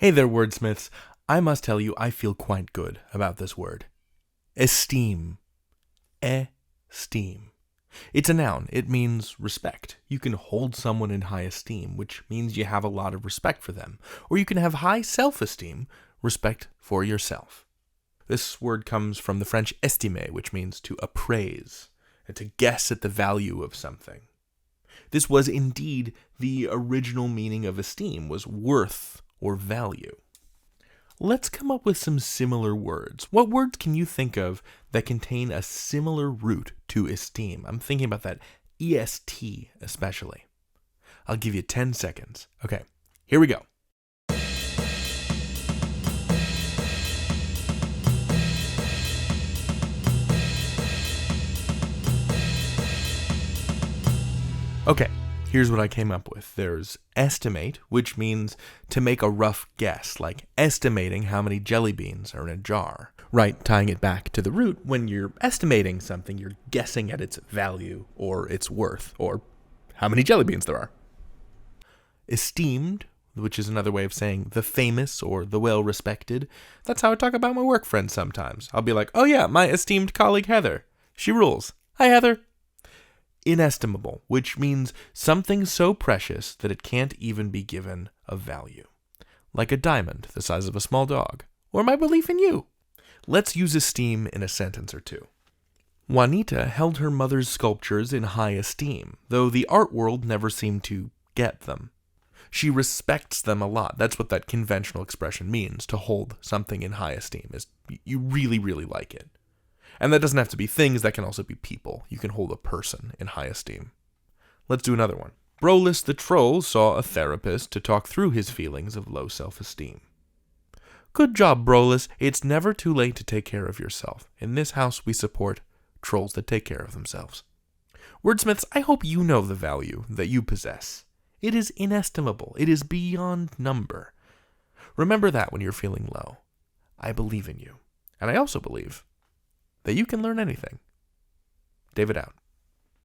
Hey there, wordsmiths. I must tell you, I feel quite good about this word. Esteem. Esteem. It's a noun. It means respect. You can hold someone in high esteem, which means you have a lot of respect for them. Or you can have high self-esteem, respect for yourself. This word comes from the French estimer, which means to appraise, and to guess at the value of something. This was indeed the original meaning of esteem, was worth or value. Let's come up with some similar words. What words can you think of that contain a similar root to esteem? I'm thinking about that EST especially. I'll give you 10 seconds. Okay, here we go. Okay, here's what I came up with. There's estimate, which means to make a rough guess, like estimating how many jelly beans are in a jar. Right, tying it back to the root, when you're estimating something, you're guessing at its value or its worth, or how many jelly beans there are. Esteemed, which is another way of saying the famous or the well-respected. That's how I talk about my work friends sometimes. I'll be like, oh yeah, my esteemed colleague Heather. She rules. Hi, Heather. Inestimable, which means something so precious that it can't even be given a value. Like a diamond the size of a small dog, or my belief in you. Let's use esteem in a sentence or two. Juanita held her mother's sculptures in high esteem, though the art world never seemed to get them. She respects them a lot. That's what that conventional expression means, to hold something in high esteem, is you really, really like it. And that doesn't have to be things, that can also be people. You can hold a person in high esteem. Let's do another one. Brolus the troll saw a therapist to talk through his feelings of low self-esteem. Good job, Brolus. It's never too late to take care of yourself. In this house, we support trolls that take care of themselves. Wordsmiths, I hope you know the value that you possess. It is inestimable. It is beyond number. Remember that when you're feeling low. I believe in you. And I also believe that you can learn anything. David out.